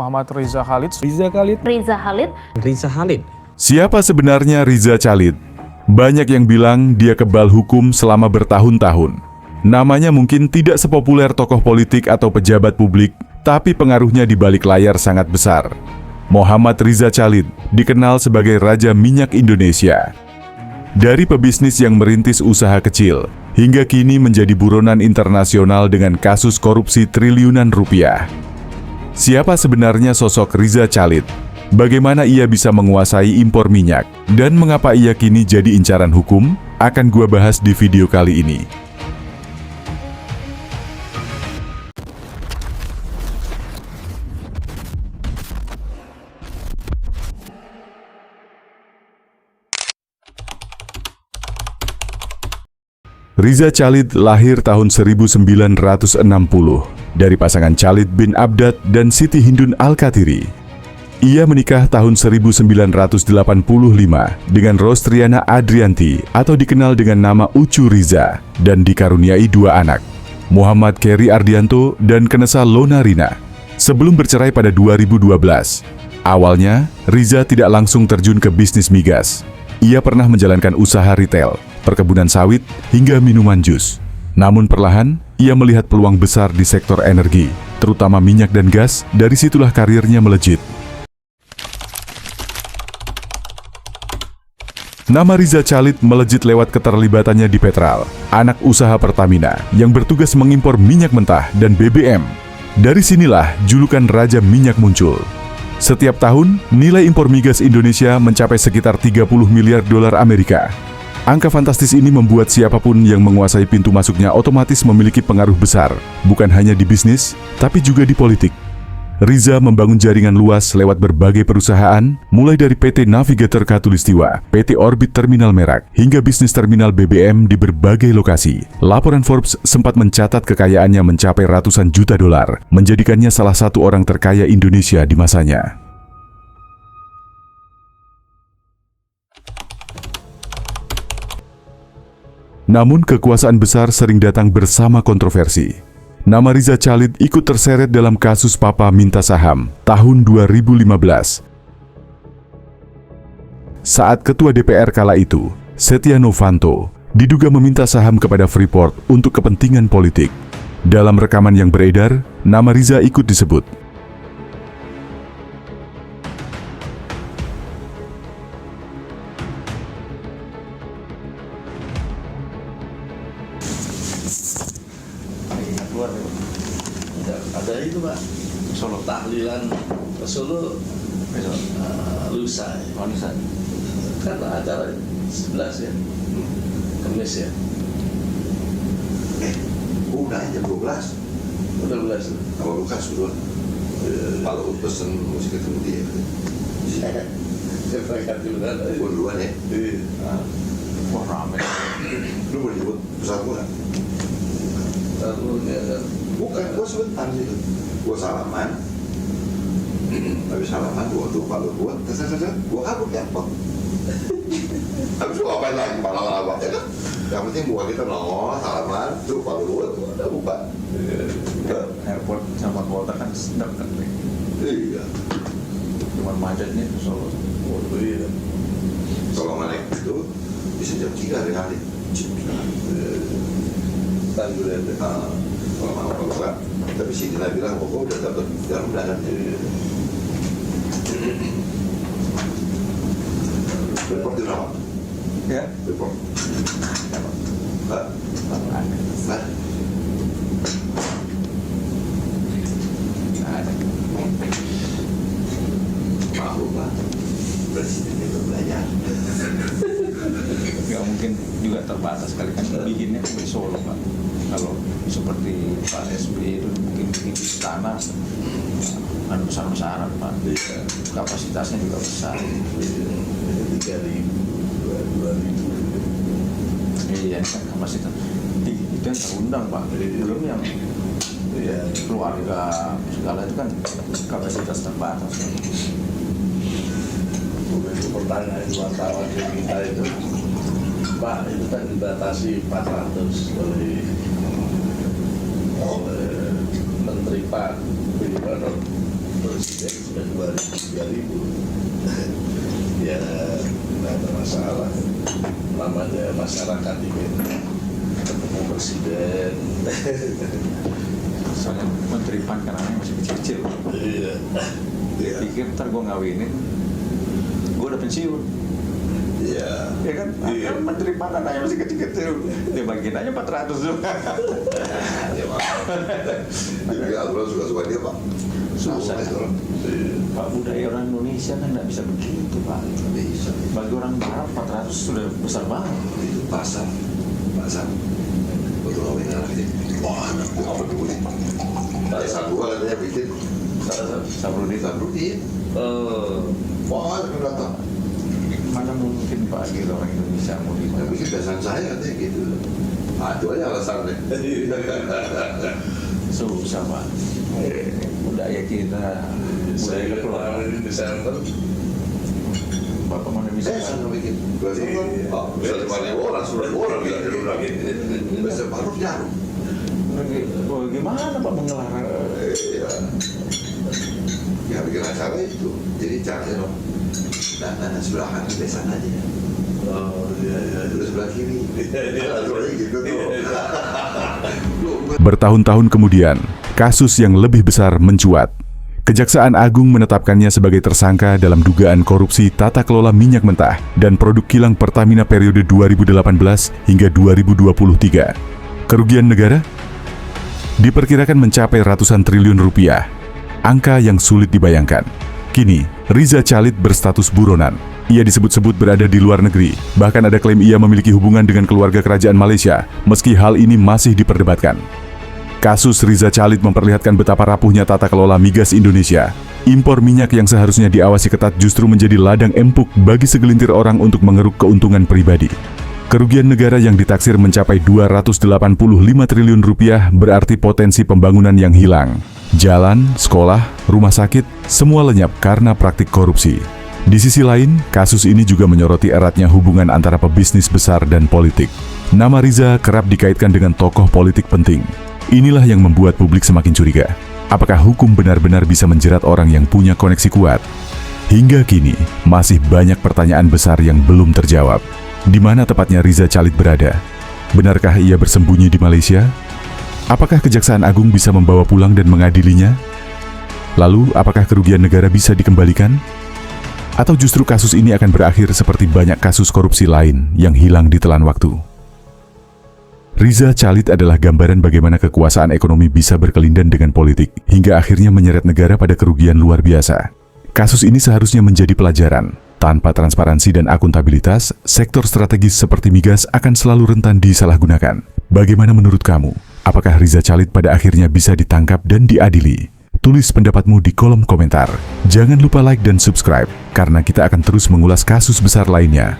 Muhammad Riza Khalid. Riza Khalid. Siapa sebenarnya Riza Khalid? Banyak yang bilang dia kebal hukum selama bertahun-tahun. Namanya mungkin tidak sepopuler tokoh politik atau pejabat publik, tapi pengaruhnya di balik layar sangat besar. Muhammad Riza Khalid dikenal sebagai Raja Minyak Indonesia. Dari pebisnis yang merintis usaha kecil, hingga kini menjadi buronan internasional dengan kasus korupsi triliunan rupiah. Siapa sebenarnya sosok Riza Khalid? Bagaimana ia bisa menguasai impor minyak? Dan mengapa ia kini jadi incaran hukum? Akan gua bahas di video kali ini. Riza Khalid lahir tahun 1960 dari pasangan Khalid bin Abdad dan Siti Hindun Al-Katiri. Ia menikah tahun 1985 dengan Rostriana Adrianti atau dikenal dengan nama Ucu Riza dan dikaruniai dua anak, Muhammad Keri Ardianto dan Kenesa Lonarina. Sebelum bercerai pada 2012, awalnya Riza tidak langsung terjun ke bisnis migas. Ia pernah menjalankan usaha retail, perkebunan sawit, hingga minuman jus. Namun perlahan, ia melihat peluang besar di sektor energi, terutama minyak dan gas. Dari situlah karirnya melejit. Nama Riza Khalid melejit lewat keterlibatannya di Petral, anak usaha Pertamina yang bertugas mengimpor minyak mentah dan BBM. Dari sinilah julukan Raja Minyak muncul. Setiap tahun, nilai impor migas Indonesia mencapai sekitar 30 miliar dolar Amerika. Angka fantastis ini membuat siapapun yang menguasai pintu masuknya otomatis memiliki pengaruh besar, bukan hanya di bisnis, tapi juga di politik. Riza membangun jaringan luas lewat berbagai perusahaan, mulai dari PT Navigator Katulistiwa, PT Orbit Terminal Merak, hingga bisnis terminal BBM di berbagai lokasi. Laporan Forbes sempat mencatat kekayaannya mencapai ratusan juta dolar, menjadikannya salah satu orang terkaya Indonesia di masanya. Namun kekuasaan besar sering datang bersama kontroversi. Nama Riza Khalid ikut terseret dalam kasus Papa Minta Saham tahun 2015. Saat Ketua DPR kala itu, Setia Novanto, diduga meminta saham kepada Freeport untuk kepentingan politik. Dalam rekaman yang beredar, nama Riza ikut disebut. Ada itu Pak, Solo tahlilan ke Solo besok lusa ya. Lusa. Kan acara 11 ya, Kamis ya. Udah jam 12. Udah 12. Apa Lukas dulu? Kalau pesen musik ketemu dia. Saya berangkat dulu kan. Gua duluan ya. Wah rame. Lu boleh jemput pesawat gua nggak? Lalu ya kan. Bukan, gua sebentar situ. Gua salaman. Habis salaman gua lupa lu gua. Gua kabur ke airport. Habis gua ngapain lagi malam-malam ya kan? Yang penting bukan kita nongol, salaman, tuh lupa lu gua udah buka. Airport sama kota kan dekat nih. Iya. Cuma macetnya ke Solo. Oh iya. Kalau naik itu bisa jam 3 hari-hari. Tangguh ya. Kalau mau enggak, tapi si Dina bilang, oh udah dapat jam undangan. Report di mana? Ya. Report. Hah? Hah? Ada. Maaf Pak, Presiden itu belajar. Nggak mungkin juga terbatas kali kan bikinnya di Solo Pak. Kalau seperti Pak SBY itu mungkin bikin di istana kan besar-besaran Pak. Kapasitasnya juga besar. 3.000, 2.000. Iya kan kapasitas itu yang terundang Pak. Belum yang keluarga segala itu kan kapasitas terbatas. Begitu pertanyaan wartawan kita itu, Pak itu kan dibatasi 400 oleh Menteri Pak Budi presiden sudah 2000. Ya nggak ada masalah, namanya masyarakat ingin ketemu presiden. Soalnya Menteri PAN kan anaknya masih kecil-kecil. Iya. Dia pikir ntar gue ngawinin, gue udah pensiun. Iya. Ya kan? Iya. Kan Menteri PAN anaknya masih kecil-kecil. Dia bagiin aja 400 juga. Ya Pak. Jadi aturan suka-suka dia Pak. Susah. Aturan. Pak, budaya orang Indonesia kan nggak bisa begitu Pak. Bisa. Bagi orang Barat 400 sudah besar banget. Itu pasar. Betul apa ini anaknya? Wah, anak gue apa dulu nih? Pasar gua katanya bikin Sabrudin. Wah, anak datang. Mana mungkin Pak gitu orang Indonesia mau Yang dimana? bikin besan saya katanya gitu. Itu aja alasannya. Susah Pak. Budaya kita, budaya kekeluargaan. Desember. Bapak mana bisa? Sana bikin. Besan kan? Bisa 5.000 orang, 10.000 orang bilang dia udah gitu. Besan baru jarum. Oh, gimana Pak mengelar? Iya. Ya bikin acara itu. Jadi caranya dong. Nah, sebelah kanan besan aja. Oh iya. Terus sebelah kiri. Aturannya gitu tuh. Bertahun-tahun kemudian, kasus yang lebih besar mencuat. Kejaksaan Agung menetapkannya sebagai tersangka dalam dugaan korupsi tata kelola minyak mentah dan produk kilang Pertamina periode 2018 hingga 2023. Kerugian negara diperkirakan mencapai ratusan triliun rupiah, angka yang sulit dibayangkan. Kini, Riza Khalid berstatus buronan. Ia disebut-sebut berada di luar negeri, bahkan ada klaim ia memiliki hubungan dengan keluarga kerajaan Malaysia, meski hal ini masih diperdebatkan. Kasus Riza Khalid memperlihatkan betapa rapuhnya tata kelola migas Indonesia. Impor minyak yang seharusnya diawasi ketat justru menjadi ladang empuk bagi segelintir orang untuk mengeruk keuntungan pribadi. Kerugian negara yang ditaksir mencapai 285 triliun rupiah berarti potensi pembangunan yang hilang. Jalan, sekolah, rumah sakit, semua lenyap karena praktik korupsi. Di sisi lain, kasus ini juga menyoroti eratnya hubungan antara pebisnis besar dan politik. Nama Riza kerap dikaitkan dengan tokoh politik penting. Inilah yang membuat publik semakin curiga. Apakah hukum benar-benar bisa menjerat orang yang punya koneksi kuat? Hingga kini, masih banyak pertanyaan besar yang belum terjawab. Di mana tepatnya Riza Khalid berada? Benarkah ia bersembunyi di Malaysia? Apakah Kejaksaan Agung bisa membawa pulang dan mengadilinya? Lalu, apakah kerugian negara bisa dikembalikan? Atau justru kasus ini akan berakhir seperti banyak kasus korupsi lain yang hilang ditelan waktu? Riza Khalid adalah gambaran bagaimana kekuasaan ekonomi bisa berkelindan dengan politik, hingga akhirnya menyeret negara pada kerugian luar biasa. Kasus ini seharusnya menjadi pelajaran. Tanpa transparansi dan akuntabilitas, sektor strategis seperti migas akan selalu rentan disalahgunakan. Bagaimana menurut kamu? Apakah Riza Khalid pada akhirnya bisa ditangkap dan diadili? Tulis pendapatmu di kolom komentar. Jangan lupa like dan subscribe, karena kita akan terus mengulas kasus besar lainnya.